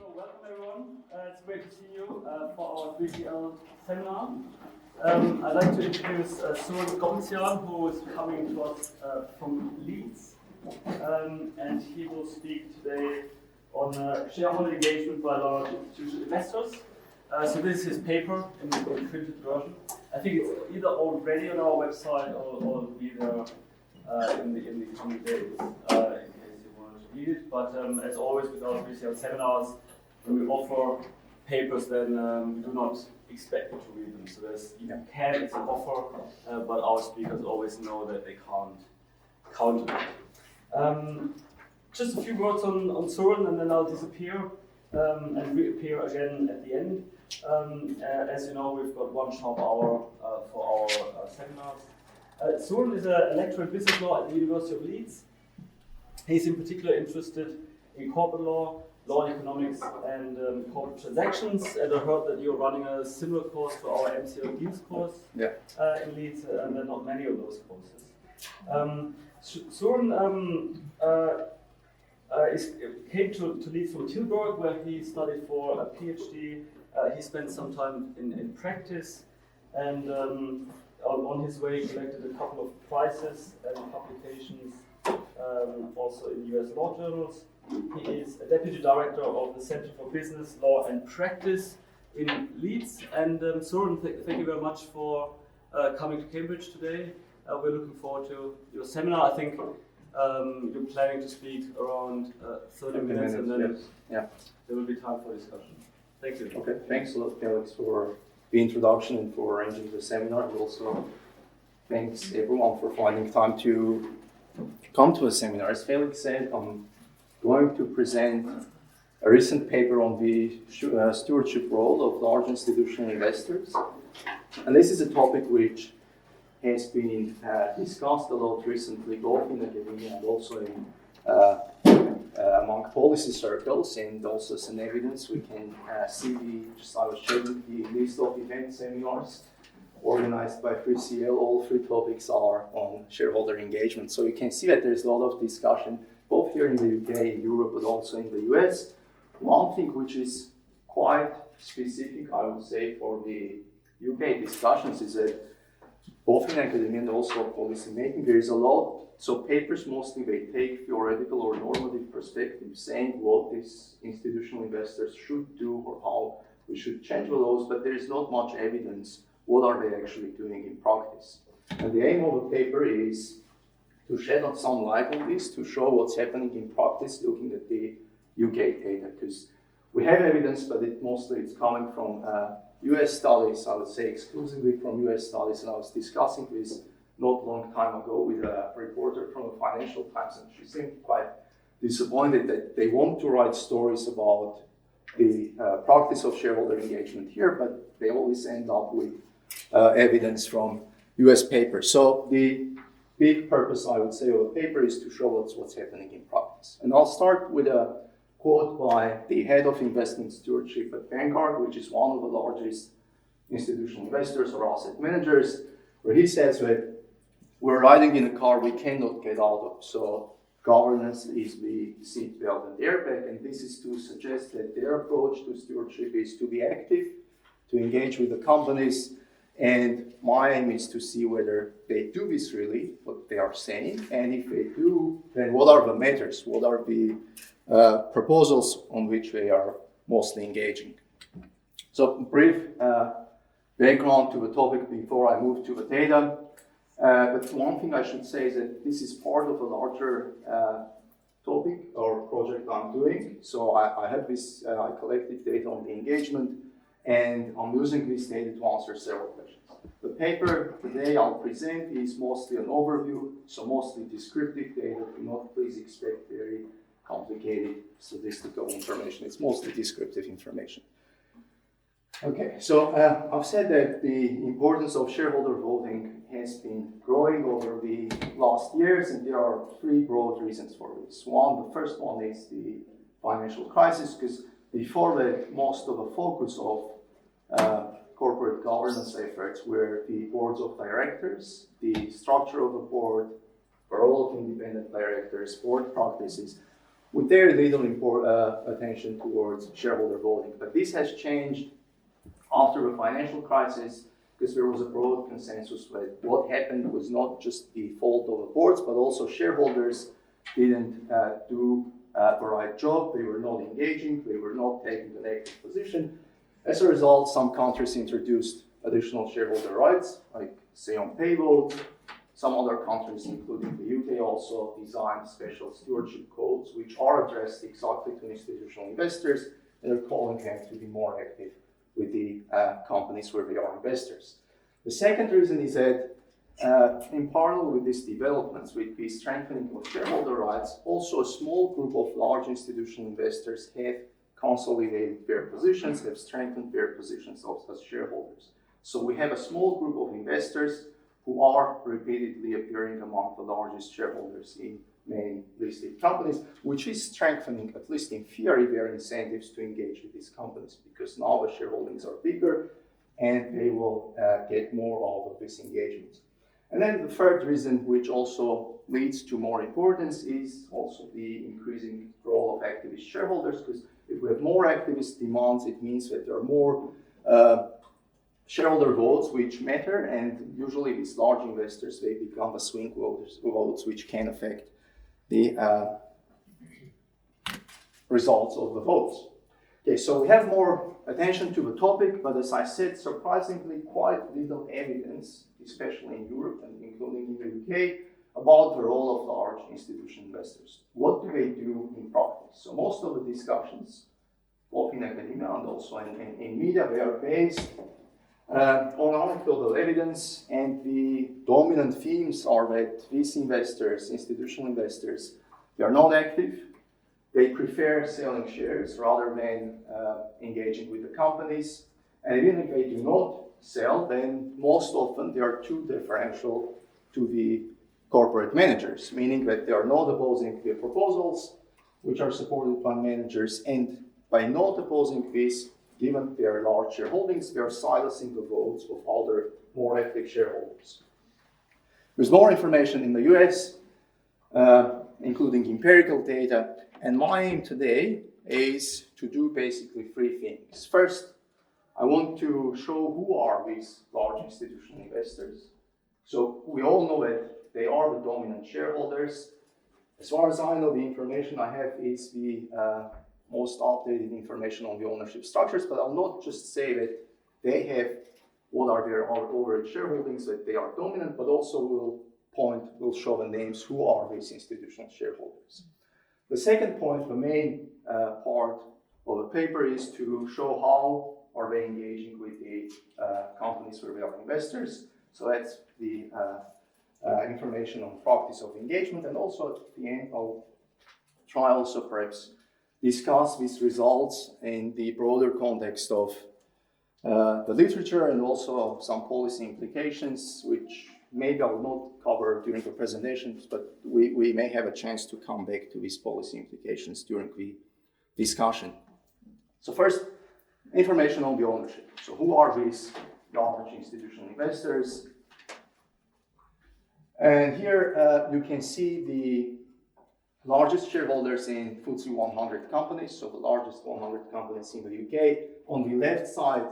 So welcome everyone. It's great to see you for our 3CL seminar. I'd like to introduce Suren Gomtsian, who is coming to us from Leeds. And he will speak today on shareholder engagement by large institutional investors. So this is his paper in the printed version. I think it's either already on our website or will be there in the coming days. Read it, but as always with our 3CL seminars, when we offer papers, then we do not expect you to read them. So it's an offer, but our speakers always know that they can't count on it. Just a few words on Suren, and then I'll disappear and reappear again at the end. As you know, we've got 1 sharp hour for our seminars. Suren is a lecturer in business law at the University of Leeds. He's in particular interested in corporate law, law and economics, and corporate transactions. And I heard that you're running a similar course to our MCL Deals course in Leeds, and there are not many of those courses. Suren came to Leeds from Tilburg, where he studied for a PhD. He spent some time in practice, and on his way he collected a couple of prizes and publications. Also in US law journals. He is a deputy director of the Center for Business, Law and Practice in Leeds. And Suren, thank you very much for coming to Cambridge today. We're looking forward to your seminar. I think you're planning to speak around 30 minutes and then there will be time for discussion. Thank you. Okay, thanks a lot, Felix, for the introduction and for arranging the seminar. And also, thanks everyone for finding time to come to a seminar. As Felix said, I'm going to present a recent paper on the stewardship role of large institutional investors. And this is a topic which has been discussed a lot recently, both in academia and also in, among policy circles. And also as an evidence, we can see I was showing the list of event seminars organized by 3CL. All 3 topics are on shareholder engagement. So you can see that there's a lot of discussion, both here in the UK, in Europe, but also in the US. One thing which is quite specific, I would say, for the UK discussions is that both in academia and also policy making, there is a lot. So papers mostly, they take theoretical or normative perspective, saying what these institutional investors should do or how we should change the laws, but there is not much evidence. What are they actually doing in practice? And the aim of the paper is to shed some light on this, to show what's happening in practice, looking at the UK data, because we have evidence, but it's coming from US studies, I would say exclusively from US studies, and I was discussing this not long time ago with a reporter from the Financial Times, and she seemed quite disappointed that they want to write stories about the practice of shareholder engagement here, but they always end up with evidence from US papers. So the big purpose, I would say, of the paper is to show what's happening in practice. And I'll start with a quote by the head of investment stewardship at Vanguard, which is one of the largest institutional investors or asset managers, where he says that we're riding in a car we cannot get out of. So governance is the seatbelt and the airbag, and this is to suggest that their approach to stewardship is to be active, to engage with the companies, and my aim is to see whether they do this really, what they are saying, and if they do, then what are the matters, what are the proposals on which they are mostly engaging. So brief background to the topic before I move to the data. But one thing I should say is that this is part of a larger topic or project I'm doing. So I have this, I collected data on the engagement, and I'm using this data to answer several questions. The paper today I'll present is mostly an overview, so mostly descriptive data. Do not please expect very complicated statistical information. It's mostly descriptive information. Okay, so I've said that the importance of shareholder voting has been growing over the last years, and there are 3 broad reasons for this. The first one is the financial crisis, because before that, most of the focus of corporate governance efforts were the boards of directors, the structure of the board, the role of independent directors, board practices, with very little attention towards shareholder voting. But this has changed after the financial crisis, because there was a broad consensus that what happened was not just the fault of the boards, but also shareholders didn't do the right job. They were not engaging, they were not taking an active position. As a result, some countries introduced additional shareholder rights, like say on pay votes. Some other countries, including the UK, also designed special stewardship codes, which are addressed exactly to institutional investors and are calling them to be more active with the companies where they are investors. The second reason is that in parallel with these developments, with the strengthening of shareholder rights, also a small group of large institutional investors have consolidated their positions, have strengthened their positions as shareholders. So we have a small group of investors who are repeatedly appearing among the largest shareholders in many listed companies, which is strengthening, at least in theory, their incentives to engage with these companies, because now the shareholdings are bigger and they will get more out of this engagement. And then the third reason, which also leads to more importance, is also the increasing role of activist shareholders, because if we have more activist demands, it means that there are more shareholder votes which matter, and usually these large investors, they become the swing votes which can affect the results of the votes. Okay, so we have more attention to the topic, but as I said, surprisingly quite little evidence, especially in Europe and including in the UK, about the role of large institutional investors. What do they do in practice? So most of the discussions, both in academia and also in media, they are based on anecdotal evidence, and the dominant themes are that these investors, institutional investors, they are not active. They prefer selling shares rather than engaging with the companies. And even if they do not sell, then most often they are too deferential to the corporate managers, meaning that they are not opposing the proposals which are supported by managers, and by not opposing this, given their large shareholdings, they are silencing the votes of other more active shareholders. There's more information in the US, including empirical data, and my aim today is to do basically three things. First, I want to show who are these large institutional investors. So we all know that they are the dominant shareholders. As far as I know, the information I have is the most updated information on the ownership structures, but I'll not just say that they have what are their overall shareholdings, that they are dominant, but also we'll show the names who are these institutional shareholders. The second point, the main part of the paper, is to show how are they engaging with the companies where they are investors. So that's the information on practice of engagement, and also at the end I'll try also perhaps discuss these results in the broader context of the literature and also some policy implications, which maybe I will not cover during the presentations, but we may have a chance to come back to these policy implications during the discussion. So first, information on the ownership. So who are these large institutional investors? And here you can see the largest shareholders in FTSE 100 companies, so the largest 100 companies in the UK. On the left side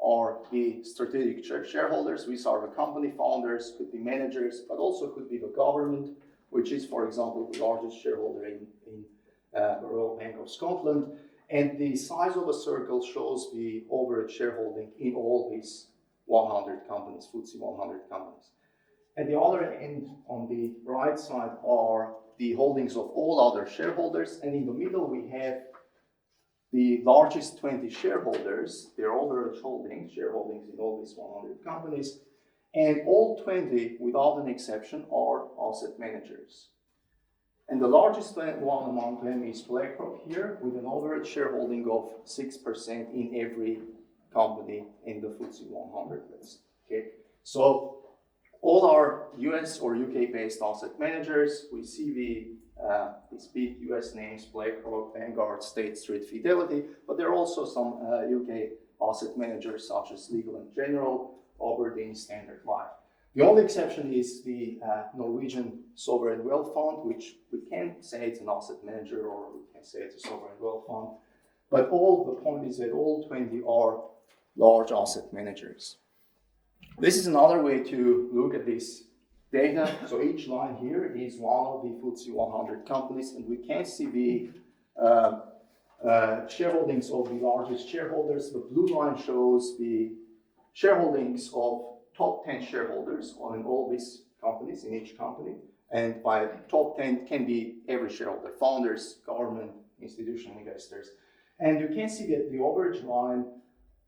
are the strategic shareholders. These are the company founders, could be managers, but also could be the government, which is, for example, the largest shareholder in the Royal Bank of Scotland. And the size of a circle shows the average shareholding in all these 100 companies, FTSE 100 companies. At the other end, on the right side, are the holdings of all other shareholders, and in the middle we have the largest 20 shareholders, their average shareholdings in all these 100 companies, and all 20, without an exception, are asset managers. And the largest one among them is BlackRock here, with an average shareholding of 6% in every company in the FTSE 100 list. Okay, so all our US or UK-based asset managers, we see these big US names, BlackRock, Vanguard, State Street, Fidelity, but there are also some UK asset managers such as Legal & General, Aberdeen, Standard Life. The only exception is the Norwegian Sovereign Wealth Fund, which we can say it's an asset manager or we can say it's a sovereign wealth fund. But the point is that all 20 are large asset managers. This is another way to look at this data. So each line here is one of the FTSE 100 companies, and we can see the shareholdings of the largest shareholders. The blue line shows the shareholdings of top 10 shareholders on all these companies in each company. And by top 10 can be every shareholder, founders, government, institutional investors. And you can see that the average line,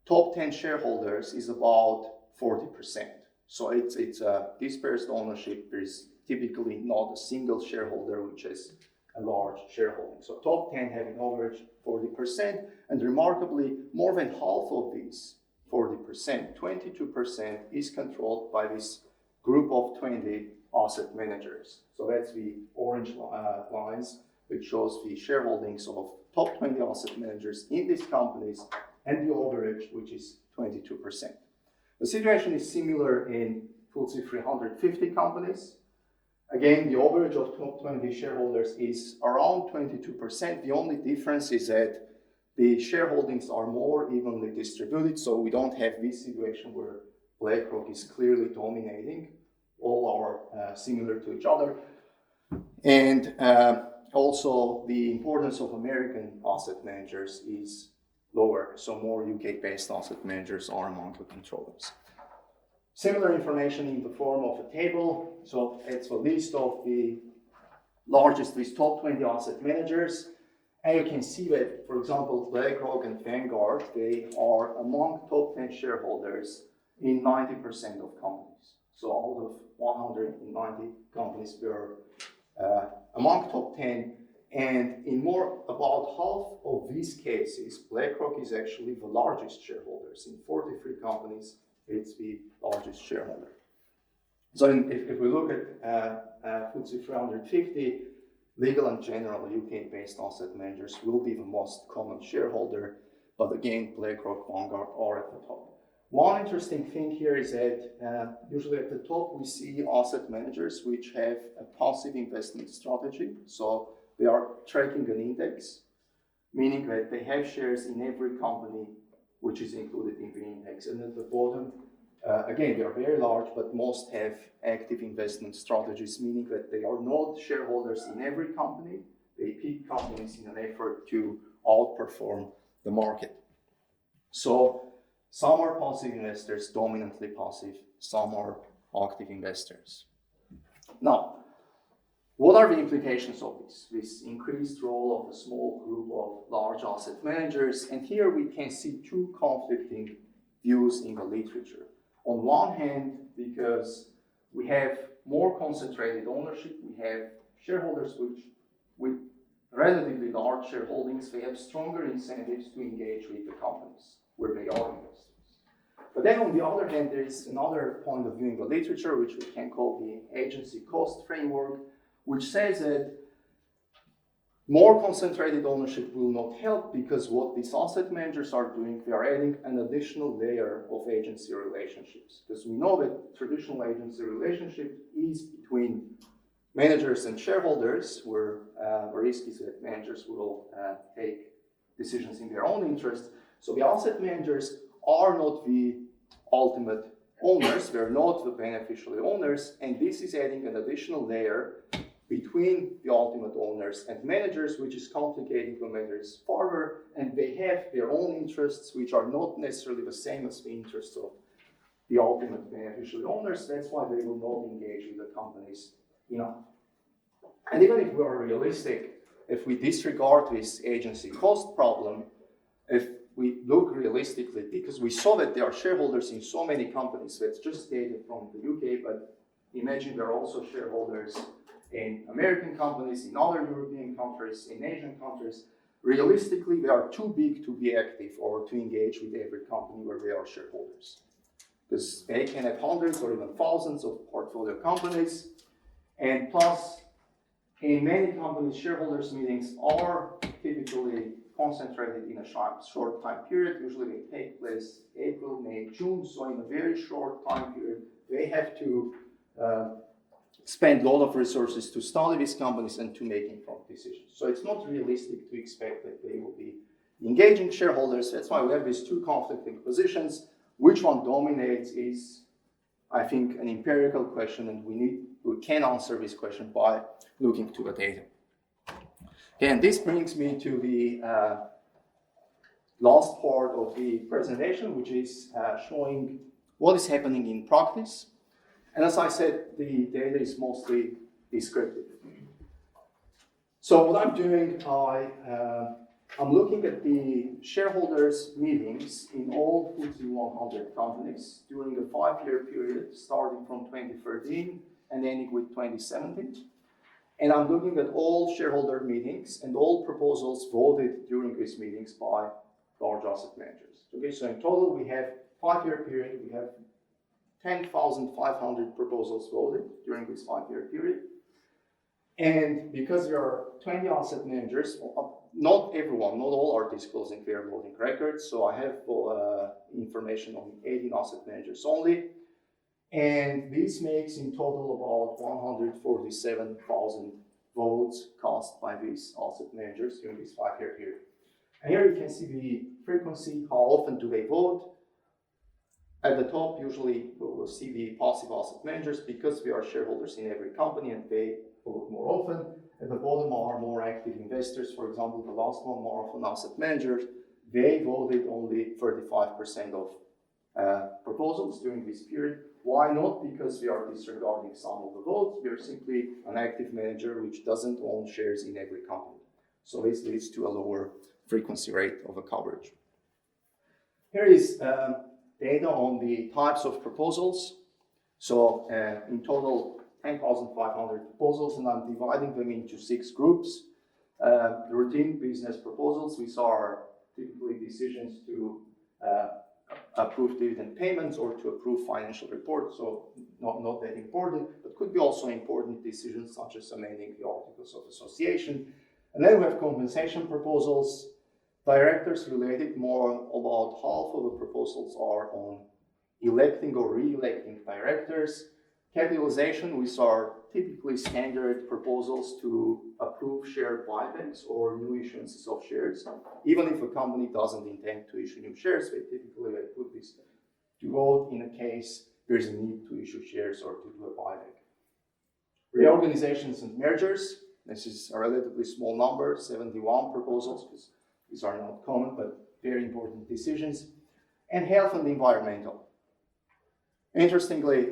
top 10 shareholders, is about 40%. So it's a dispersed ownership. There's typically not a single shareholder which has a large shareholding. So top 10 have an average 40%, and remarkably, more than half of these 40%, 22%, is controlled by this group of 20 asset managers. So that's the orange lines, which shows the shareholdings of top 20 asset managers in these companies, and the average, which is 22%. The situation is similar in FTSE 350 companies. Again, the average of top 20 shareholders is around 22%. The only difference is that the shareholdings are more evenly distributed, so we don't have this situation where BlackRock is clearly dominating. All are similar to each other. And also, the importance of American asset managers is lower, so more UK-based asset managers are among the controllers. Similar information in the form of a table. So it's a list of the largest, these top 20 asset managers. And you can see that, for example, BlackRock and Vanguard, they are among top 10 shareholders in 90% of companies. So out of 190 companies, we're among top 10. And in about half of these cases, BlackRock is actually the largest shareholders. In 43 companies, it's the largest shareholder. So if we look at FTSE 350, legal and general UK-based asset managers will be the most common shareholder, but again, BlackRock, Vanguard are at the top. One interesting thing here is that usually at the top we see asset managers which have a passive investment strategy. So they are tracking an index, meaning that they have shares in every company which is included in the index. And at the bottom, again, they are very large, but most have active investment strategies, meaning that they are not shareholders in every company. They pick companies in an effort to outperform the market. So some are passive investors, dominantly passive, some are active investors. Now, what are the implications of this increased role of a small group of large asset managers? And here we can see two conflicting views in the literature. On one hand, because we have more concentrated ownership, we have shareholders with relatively large shareholdings, they have stronger incentives to engage with the companies where they are investors. But then on the other hand, there is another point of view in the literature, which we can call the agency cost framework, which says that more concentrated ownership will not help because what these asset managers are doing, they are adding an additional layer of agency relationships. Because we know that traditional agency relationship is between managers and shareholders, where the risk is that managers will take decisions in their own interest. So the asset managers are not the ultimate owners, they're not the beneficial owners, and this is adding an additional layer between the ultimate owners and managers, which is complicating the managers further, and they have their own interests, which are not necessarily the same as the interests of the ultimate beneficial owners. That's why they will not engage with the companies enough. And even if we are realistic, if we disregard this agency cost problem, if we look realistically, because we saw that there are shareholders in so many companies, that's just data from the UK, but imagine there are also shareholders in American companies, in other European countries, in Asian countries. Realistically, they are too big to be active or to engage with every company where they are shareholders. Because they can have hundreds or even thousands of portfolio companies. And plus, in many companies, shareholders' meetings are typically concentrated in a short time period. Usually they take place April, May, June. So in a very short time period, they have to spend a lot of resources to study these companies and to make informed decisions. So it's not realistic to expect that they will be engaging shareholders. That's why we have these two conflicting positions. Which one dominates is, I think, an empirical question, and we can answer this question by looking to the data. Okay, and this brings me to the last part of the presentation, which is showing what is happening in practice. And as I said, the data is mostly descriptive. So what I'm doing, I'm looking at the shareholders' meetings in all FTSE 100 companies during a 5-year period, starting from 2013 and ending with 2017. And I'm looking at all shareholder meetings and all proposals voted during these meetings by large asset managers. Okay, so in total, we have 5-year period, we have 10,500 proposals voted during this 5-year period. And because there are 20 asset managers, not everyone, not all are disclosing their voting records. So I have information on 18 asset managers only. And this makes in total about 147,000 votes cast by these asset managers during this 5-year period. And here you can see the frequency, how often do they vote. At the top, usually we'll see the passive asset managers because we are shareholders in every company and they vote more often. At the bottom are more active investors. For example, the last one, more often asset managers. They voted only 35% of proposals during this period. Why not? Because we are disregarding some of the votes. We are simply an active manager which doesn't own shares in every company. So this leads to a lower frequency rate of a coverage. Here is data on the types of proposals. So in total, 10,500 proposals, and I'm dividing them into 6 groups. The routine business proposals, these are typically decisions to approve dividend payments or to approve financial reports, so not that important, but could be also important decisions such as amending the Articles of Association. And then we have compensation proposals. Directors related, more about half of the proposals are on electing or re-electing directors. Capitalization, which are typically standard proposals to approve share buybacks or new issuances of shares. Even if a company doesn't intend to issue new shares, they typically put this to vote in a case there's a need to issue shares or to do a buyback. Reorganizations and mergers, this is a relatively small number, 71 proposals, because these are not common, but very important decisions. And health and environmental. Interestingly,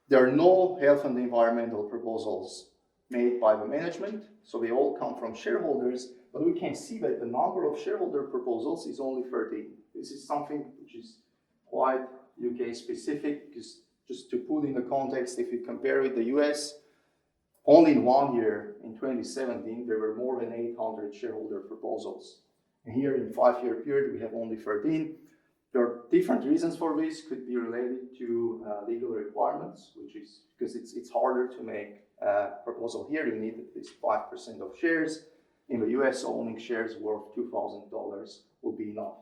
there are no health and environmental proposals made by the management, so they all come from shareholders, but we can see that the number of shareholder proposals is only 13. This is something which is quite UK specific, because just to put in the context, if you compare with the US, only in 1 year, in 2017, there were more than 800 shareholder proposals. And here in 5-year period, we have only 13. There are different reasons for this. Could be related to legal requirements, which is because it's harder to make a proposal here. You need at least 5% of shares. In the US, owning shares worth $2,000 will be enough.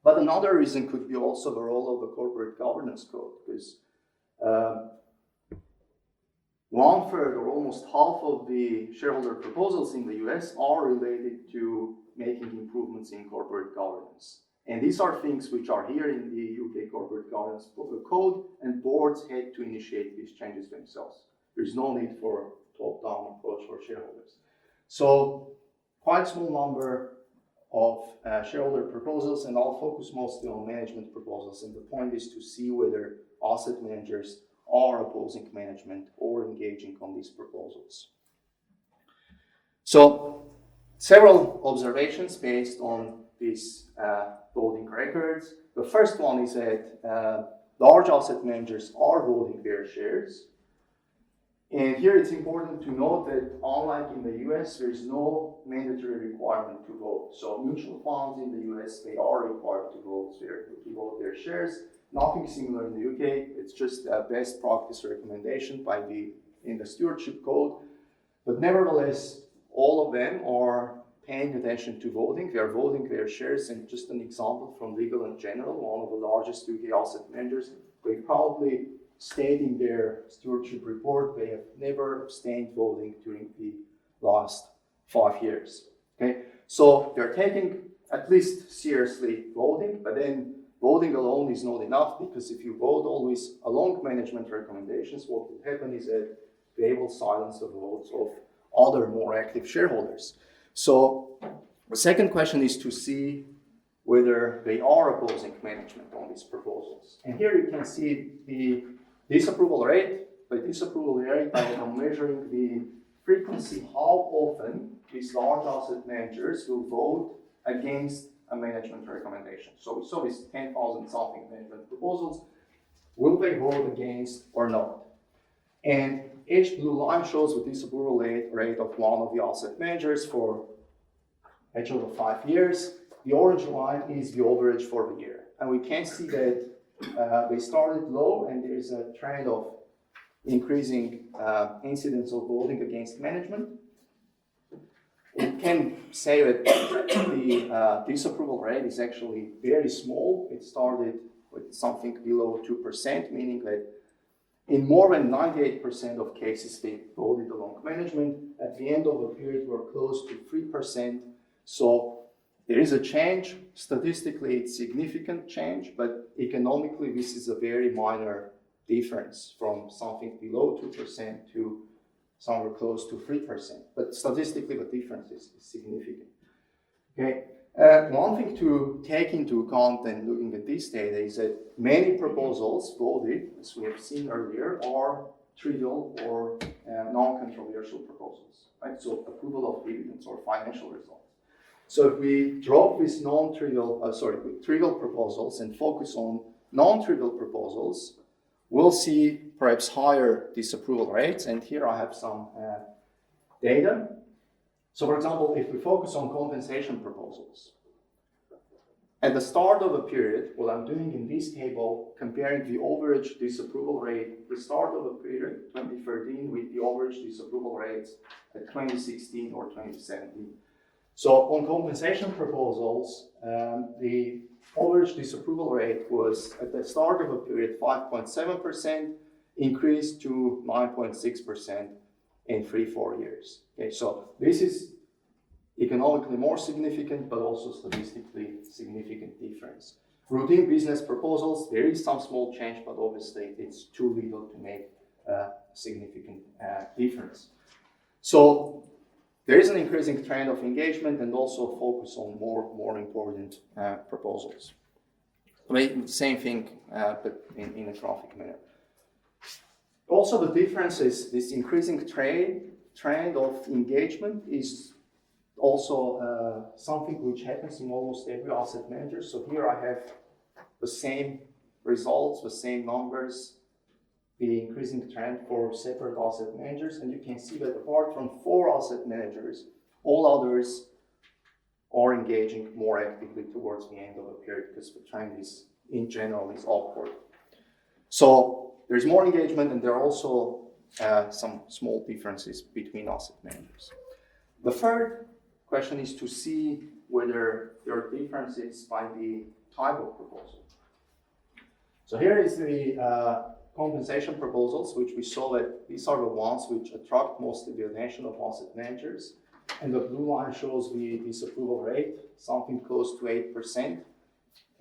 But another reason could be also the role of the corporate governance code, because 1/3 or almost half of the shareholder proposals in the US are related to making improvements in corporate governance. And these are things which are here in the UK Corporate Governance Code, and boards had to initiate these changes themselves. There's no need for a top-down approach for shareholders. So, quite small number of shareholder proposals, and I'll focus mostly on management proposals. And the point is to see whether asset managers are opposing management or engaging on these proposals. So, several observations based on these voting records. The first one is that large asset managers are voting their shares. And here it's important to note that unlike in the US, there is no mandatory requirement to vote. So mutual funds in the US, they are required to vote their shares. Nothing similar in the UK. It's just a best practice recommendation in the stewardship code. But nevertheless, all of them are paying attention to voting. They are voting their shares. And just an example from Legal & General, one of the largest UK asset managers, they probably state in their stewardship report they have never abstained voting during the last 5 years. Okay, so they're taking at least seriously voting, but then voting alone is not enough, because if you vote always along management recommendations, what will happen is that they will silence the votes of other more active shareholders. So the second question is to see whether they are opposing management on these proposals. And here you can see the disapproval rate. By disapproval rate, I am measuring the frequency, how often these large asset managers will vote against a management recommendation. So we saw these 10,000 something management proposals. Will they vote against or not? And each blue line shows the disapproval rate of one of the asset managers for each of the 5 years. The orange line is the average for the year. And we can see that they started low, and there is a trend of increasing incidence of voting against management. We can say that the disapproval rate is actually very small. It started with something below 2%, meaning that in more than 98% of cases they voted along management. At the end of the period, we're close to 3%. So there is a change. Statistically, it's significant change, but economically, this is a very minor difference from something below 2% to somewhere close to 3%. But statistically, the difference is significant. Okay. One thing to take into account when looking at this data is that many proposals voted, as we have seen earlier, are trivial or non-controversial proposals, right? So approval of dividends or financial results. So if we drop these trivial proposals and focus on non-trivial proposals, we'll see perhaps higher disapproval rates. And here I have some data. So for example, if we focus on compensation proposals, at the start of a period, what I'm doing in this table, comparing the average disapproval rate, the start of a period, 2013, with the average disapproval rates at 2016 or 2017. So on compensation proposals, the average disapproval rate was at the start of a period 5.7%, increased to 9.6% in 3-4 years. Okay, so this is economically more significant, but also statistically significant difference. Routine business proposals, there is some small change, but obviously it's too little to make a significant difference. So there is an increasing trend of engagement and also focus on more important proposals. Same thing, but in a graphic manner. Also, the difference is this increasing trend of engagement is also something which happens in almost every asset manager. So here I have the same results, the same numbers, the increasing trend for separate asset managers. And you can see that apart from 4 asset managers, all others are engaging more actively towards the end of the period, because the trend is, in general, is upward. So there's more engagement, and there are also some small differences between asset managers. The third question is to see whether there are differences by the type of proposal. So here is the compensation proposals, which we saw that these are the ones which attract mostly the attention of asset managers. And the blue line shows the disapproval rate, something close to 8%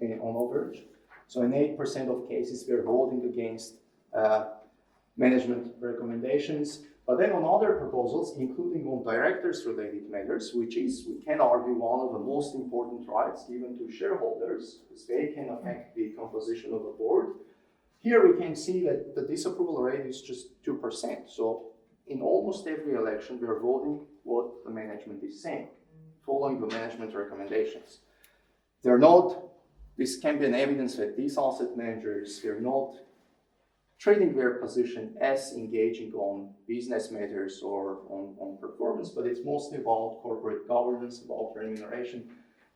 on average. So in 8% of cases, we are voting against management recommendations. But then on other proposals, including on directors-related matters, which is, we can argue, one of the most important rights given to shareholders, because they can affect the composition of a board. Here we can see that the disapproval rate is just 2%. So in almost every election, we are voting what the management is saying, following the management recommendations. This can be an evidence that these asset managers, they're not treating their position as engaging on business matters or on performance, but it's mostly about corporate governance, about remuneration.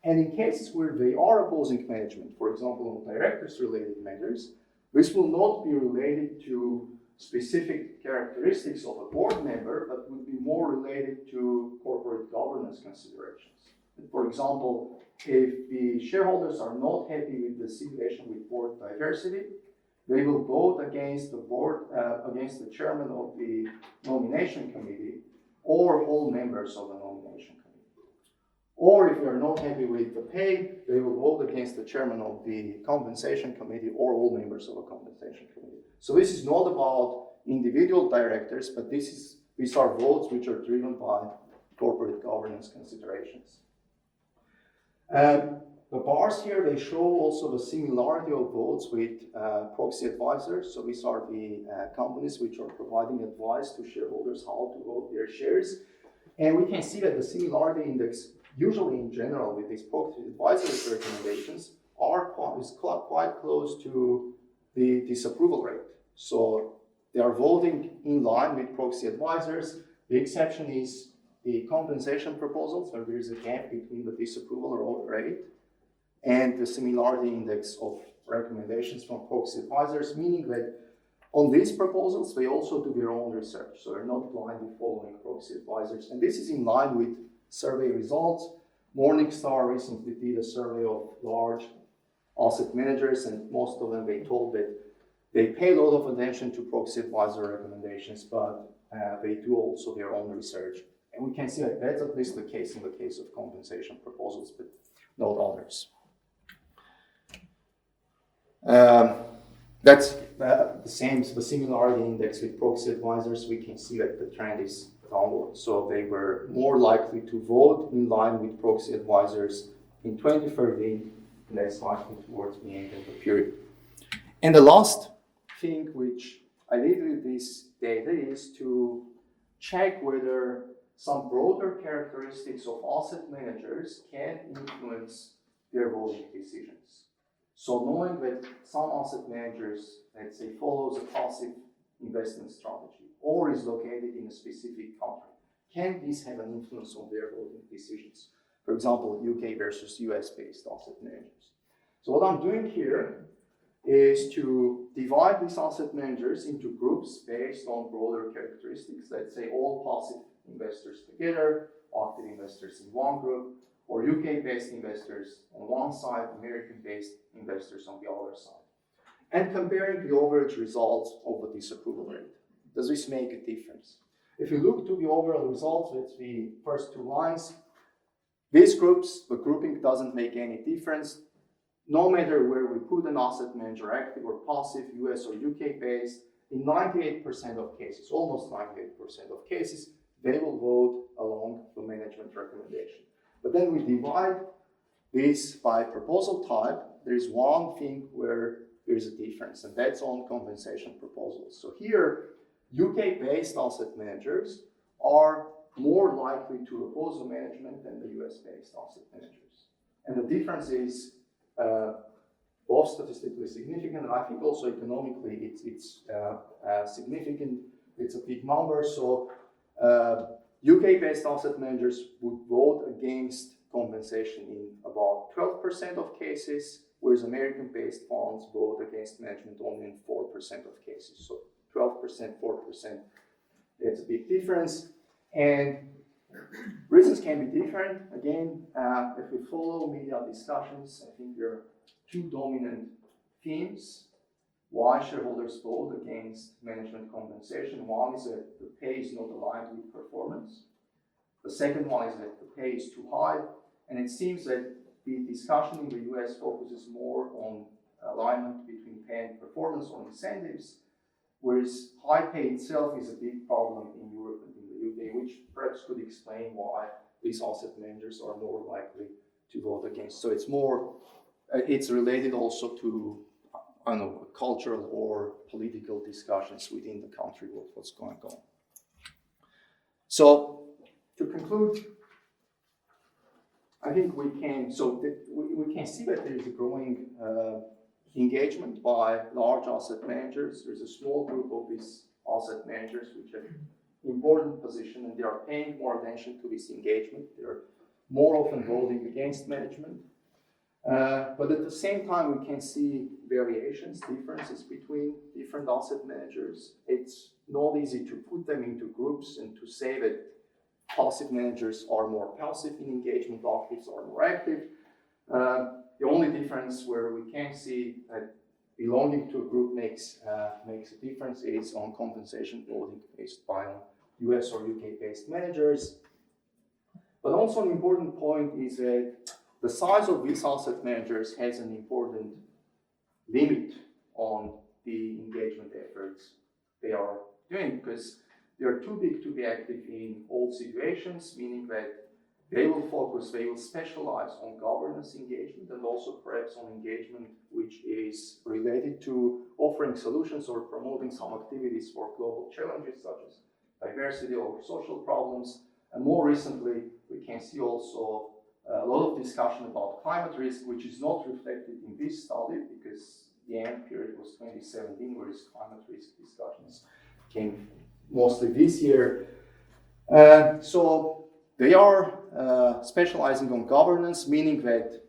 And in cases where they are opposing management, for example, on directors-related matters, this will not be related to specific characteristics of a board member, but would be more related to corporate governance considerations. For example, if the shareholders are not happy with the situation with board diversity, they will vote against the board, against the chairman of the nomination committee, or all members of the nomination committee. Or if they are not happy with the pay, they will vote against the chairman of the compensation committee or all members of a compensation committee. So this is not about individual directors, but these are votes which are driven by corporate governance considerations. The bars here, they show also the similarity of votes with proxy advisors. So these are the companies which are providing advice to shareholders how to vote their shares. And we can see that the similarity index, usually in general with these proxy advisors' recommendations, is quite close to the disapproval rate. So they are voting in line with proxy advisors. The exception is the compensation proposal, so there is a gap between the disapproval rate and the similarity index of recommendations from proxy advisors, meaning that on these proposals, they also do their own research, so they're not blindly following proxy advisors. And this is in line with survey results. Morningstar recently did a survey of large asset managers, and most of them, they told that they pay a lot of attention to proxy advisor recommendations, but they do also their own research. And we can see that that's at least the case in the case of compensation proposals, but not others. That's the same, the similarity index with proxy advisors. We can see that the trend is downward. So they were more likely to vote in line with proxy advisors in 2013, less likely towards the end of the period. And the last thing which I did with this data is to check whether some broader characteristics of asset managers can influence their voting decisions. So knowing that some asset managers, let's say, follows a passive investment strategy or is located in a specific country, can this have an influence on their voting decisions? For example, UK versus US-based asset managers. So what I'm doing here is to divide these asset managers into groups based on broader characteristics. Let's say all passive investors together, active investors in one group, or UK-based investors on one side, American-based investors on the other side. And comparing the average results of the disapproval rate. Does this make a difference? If you look to the overall results, that's the first two lines. These groups, the grouping doesn't make any difference. No matter where we put an asset manager, active or passive, US or UK based, in 98% of cases, almost 98% of cases, they will vote along the management recommendation. But then we divide this by proposal type. There's one thing where there's a difference, and that's on compensation proposals. So here, UK-based asset managers are more likely to oppose the management than the US-based asset managers. And the difference is both statistically significant, and I think also economically it's significant. It's a big number. So UK-based asset managers would vote against compensation in about 12% of cases, whereas American-based funds vote against management only in 4% of cases. So 12%, 4%, it's a big difference. And reasons can be different. Again, if we follow media discussions, I think there are two dominant themes why shareholders vote against management compensation. One is that the pay is not aligned with performance. The second one is that the pay is too high. And it seems that the discussion in the US focuses more on alignment between pay and performance or incentives, whereas high pay itself is a big problem in Europe and in the UK, which perhaps could explain why these asset managers are more likely to vote against. So it's more, it's related also to, I don't know, cultural or political discussions within the country, what's going on. So to conclude, I think we can see that there is a growing engagement by large asset managers. There's a small group of these asset managers which have important position, and they are paying more attention to this engagement. They're more often voting against management. But at the same time, we can see variations, differences between different asset managers. It's not easy to put them into groups and to say that passive managers are more passive in engagement, actives are more active. The only difference where we can see that belonging to a group makes a difference is on compensation voting based by US or UK based managers. But also an important point is that the size of these asset managers has an important limit on the engagement efforts they are doing, because they are too big to be active in all situations, meaning that they will specialize on governance engagement and also perhaps on engagement which is related to offering solutions or promoting some activities for global challenges such as diversity or social problems. And more recently, we can see also a lot of discussion about climate risk, which is not reflected in this study because the end period was 2017, whereas climate risk discussions came mostly this year. So they are specializing on governance, meaning that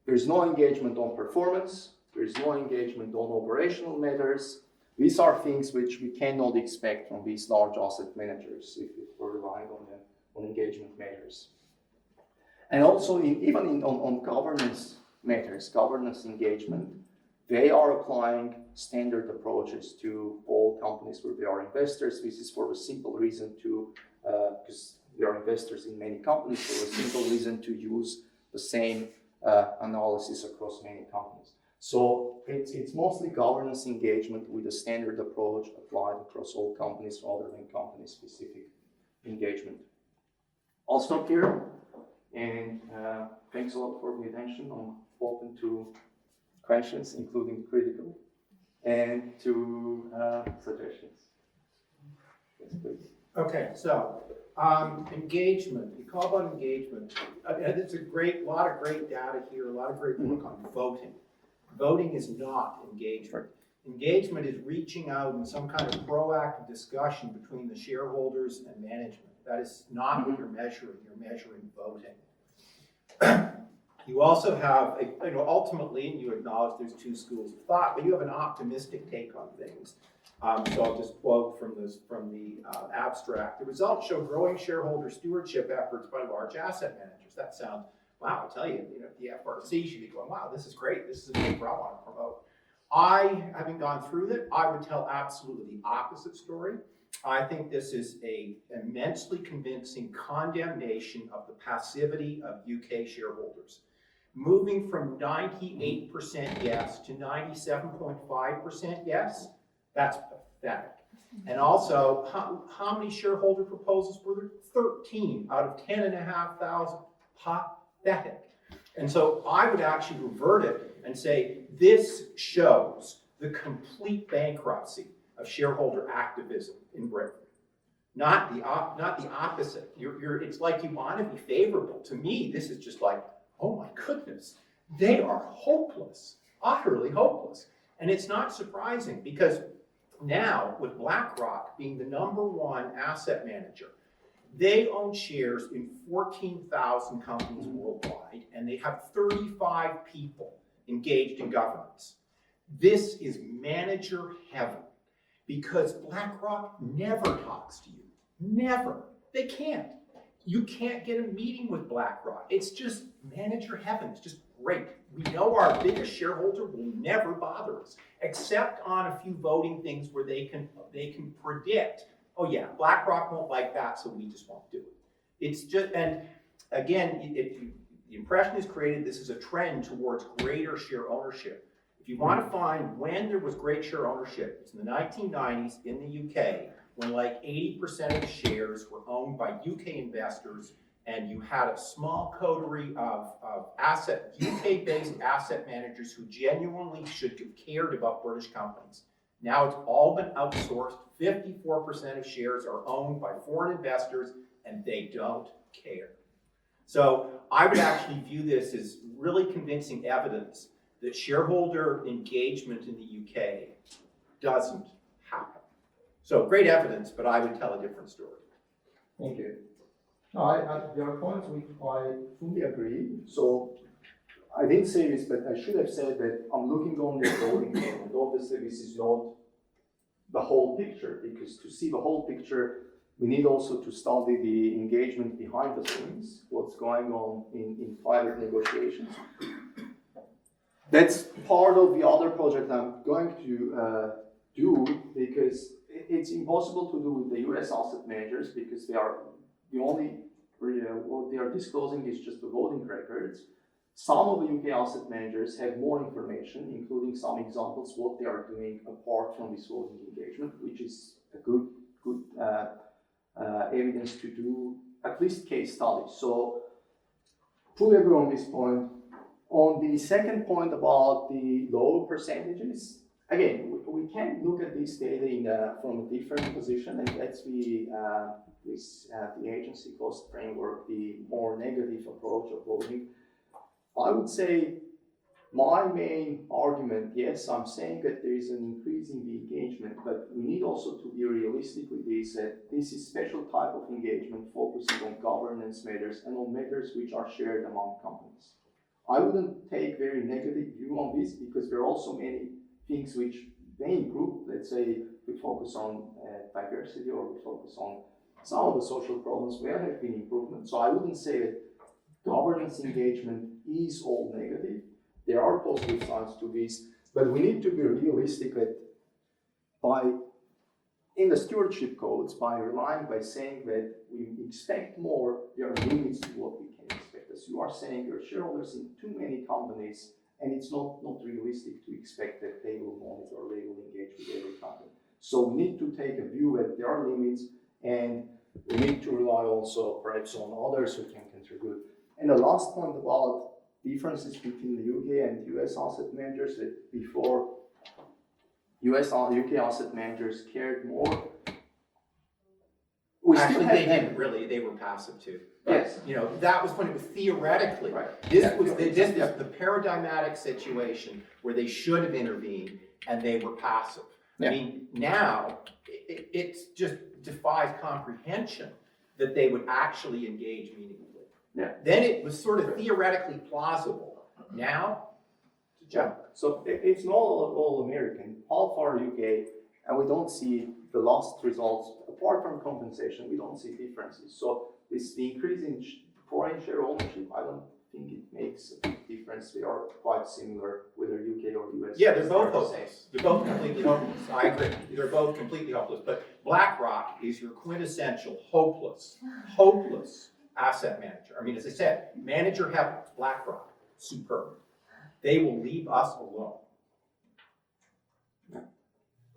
there's no engagement on performance, there's no engagement on operational matters. These are things which we cannot expect from these large asset managers if we're relying on engagement matters. And also on governance matters, governance engagement, they are applying standard approaches to all companies where they are investors. This is for a simple reason because they are investors in many companies, for a simple reason to use the same analysis across many companies. So it's mostly governance engagement with a standard approach applied across all companies rather than company-specific engagement. I'll stop here, and thanks a lot for the attention. I'm open to questions, including critical, and to suggestions. Yes, please. Okay, so engagement. You call about engagement. It's a lot of great data here, a lot of great work on voting. Voting is not engagement. Engagement is reaching out in some kind of proactive discussion between the shareholders and management. That is not what you're measuring. You're measuring voting. You also have, ultimately, and you acknowledge there's two schools of thought, but you have an optimistic take on things. So I'll just quote from the abstract. The results show growing shareholder stewardship efforts by large asset managers. That sounds, wow, I tell you, the FRC should be going, wow, this is great. This is a paper I want to promote. Having gone through it, I would tell absolutely the opposite story. I think this is an immensely convincing condemnation of the passivity of UK shareholders. Moving from 98% yes to 97.5% yes, that's pathetic. And also, how many shareholder proposals were there? 13 out of 10,500. Pathetic. And so I would actually revert it and say this shows the complete bankruptcy of shareholder activism in Britain. Not the opposite. It's like you want to be favorable. To me, this is just like, oh my goodness, they are hopeless, utterly hopeless. And it's not surprising because now, with BlackRock being the #1 asset manager, they own shares in 14,000 companies worldwide, and they have 35 people engaged in governance. This is manager heaven because BlackRock never talks to you. Never. They can't. You can't get a meeting with BlackRock. It's just manager heaven. It's just great. We know our biggest shareholder will never bother us, except on a few voting things where they can predict, oh yeah, BlackRock won't like that, so we just won't do it. It's just, and again, the impression is created, this is a trend towards greater share ownership. If you want to find when there was great share ownership, it's in the 1990s in the UK, when like 80% of the shares were owned by UK investors, and you had a small coterie of UK-based asset managers who genuinely should have cared about British companies. Now it's all been outsourced. 54% of shares are owned by foreign investors, and they don't care. So I would actually view this as really convincing evidence that shareholder engagement in the UK doesn't happen. So great evidence, but I would tell a different story. Thank you. No, there are points which I fully agree. So I didn't say this, but I should have said that I'm looking only at voting, and obviously this is not the whole picture, because to see the whole picture, we need also to study the engagement behind the scenes, what's going on in private negotiations. That's part of the other project I'm going to do, because it's impossible to do with the US asset managers, because they are the only, what they are disclosing is just the voting records. Some of the UK asset managers have more information, including some examples what they are doing apart from this voting engagement, which is a good evidence to do at least case studies. So fully agree on this point. On the second point about the low percentages, again, we can look at this data from a different position, and that's the agency cost framework, the more negative approach of voting. I would say my main argument, yes, I'm saying that there is an increase in the engagement, but we need also to be realistic with this, that this is special type of engagement focusing on governance matters and on matters which are shared among companies. I wouldn't take very negative view on this, because there are also many things which may improve. Let's say we focus on diversity, or we focus on some of the social problems where there have been improvements. So I wouldn't say that governance engagement is all negative. There are positive sides to this, but we need to be realistic that in the stewardship codes, by saying that we expect more, there are limits to what we can expect. As you are saying, there are shareholders in too many companies, and it's not realistic to expect that they will monitor or they will engage with every company. So we need to take a view that there are limits, and we need to rely also perhaps on others who can contribute. And the last point about differences between the UK and US asset managers, that before UK asset managers cared more. Actually, they didn't really, they were passive too. Yes. You know, that was when it was theoretically. Right. This was the paradigmatic situation where they should have intervened and they were passive. Yeah. I mean, now it just defies comprehension that they would actually engage meaningfully. Yeah. Then it was sort of theoretically plausible. Now, it's a joke. So it's not all American, half are UK, and we don't see the last results, apart from compensation, we don't see differences. So the increase in foreign share ownership, I don't think it makes a big difference. They are quite similar, whether UK or US. Yeah, they're both hopeless. They're both completely hopeless. I agree. They're both completely hopeless. But BlackRock is your quintessential hopeless asset manager. I mean, as I said, manager heaven, BlackRock, superb. They will leave us alone.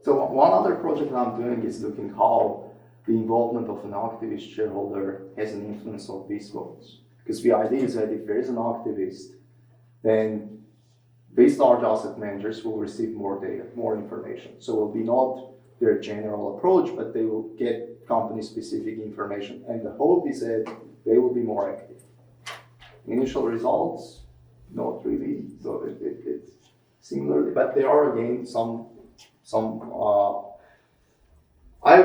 So one other project I'm doing is looking how the involvement of an activist shareholder has an influence on these votes. Because the idea is that if there is an activist, then these large asset managers will receive more data, more information. So it will be not their general approach, but they will get company-specific information. And the hope is that they will be more active. Initial results, not really. So it's similarly, but there are again some. I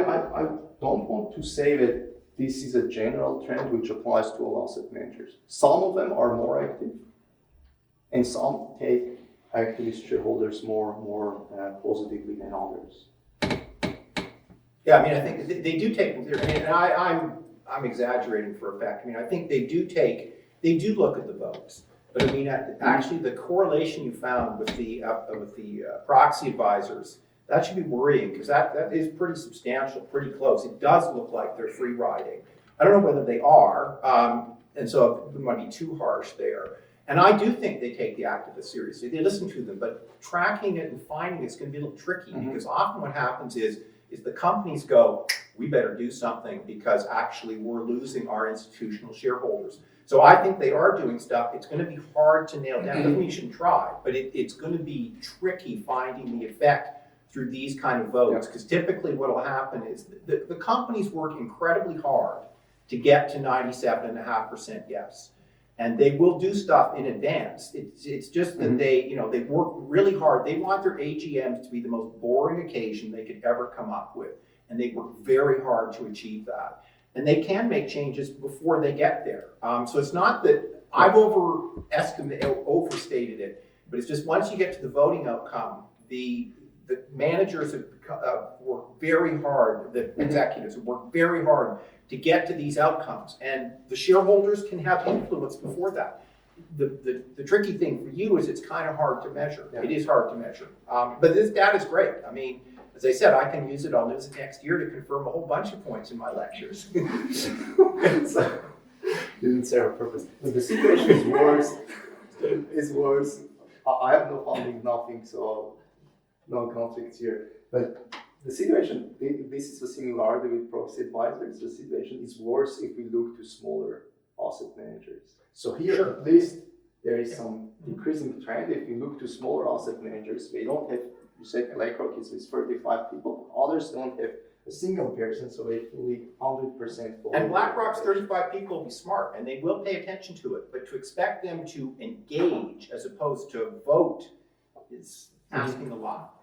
don't want to say that this is a general trend which applies to all asset managers. Some of them are more active, and some take activist shareholders more positively than others. Yeah, I mean, I think they do take, and I'm exaggerating for effect. I mean, I think they do look at the votes. But I mean, actually, the correlation you found with the proxy advisors, that should be worrying, because that is pretty substantial, pretty close. It does look like they're free riding. I don't know whether they are, and so it might be too harsh there. And I do think they take the activists seriously. They listen to them, but tracking it and finding it's going to be a little tricky, because often what happens is the companies go, we better do something because actually we're losing our institutional shareholders. So I think they are doing stuff. It's going to be hard to nail down. Doesn't mean you shouldn't try, but it's going to be tricky finding the effect through these kind of votes, because typically what will happen is the companies work incredibly hard to get to 97.5% yes. And they will do stuff in advance. It's just that they work really hard. They want their AGMs to be the most boring occasion they could ever come up with. And they work very hard to achieve that. And they can make changes before they get there. So it's not that I've overstated it, but it's just once you get to the voting outcome, the managers have worked very hard, the executives have worked very hard to get to these outcomes. And the shareholders can have influence before that. the tricky thing for you is it's kind of hard to measure. Yeah. It is hard to measure. But this data is great. I mean, as I said, I can use it. I'll use it next year to confirm a whole bunch of points in my lectures. So, didn't serve a purpose. But the situation is worse. Is worse. I have no funding, nothing, so no conflicts here. But the situation, this is a similarity with proxy advisors. The situation is worse if we look to smaller asset managers. So here, Sure. at least, there is some decreasing trend. If you look to smaller asset managers, they don't have, you said BlackRock is with 35 people, others don't have a single person, so they fully 100% full. And BlackRock's 35 people will be smart, and they will pay attention to it. But to expect them to engage as opposed to vote is asking a lot.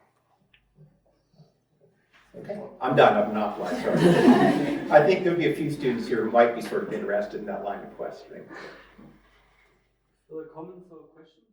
Okay, I'm done. I've monopolized. Sorry. I think there'll be a few students here who might be sort of interested in that line of questioning. Further comments or questions?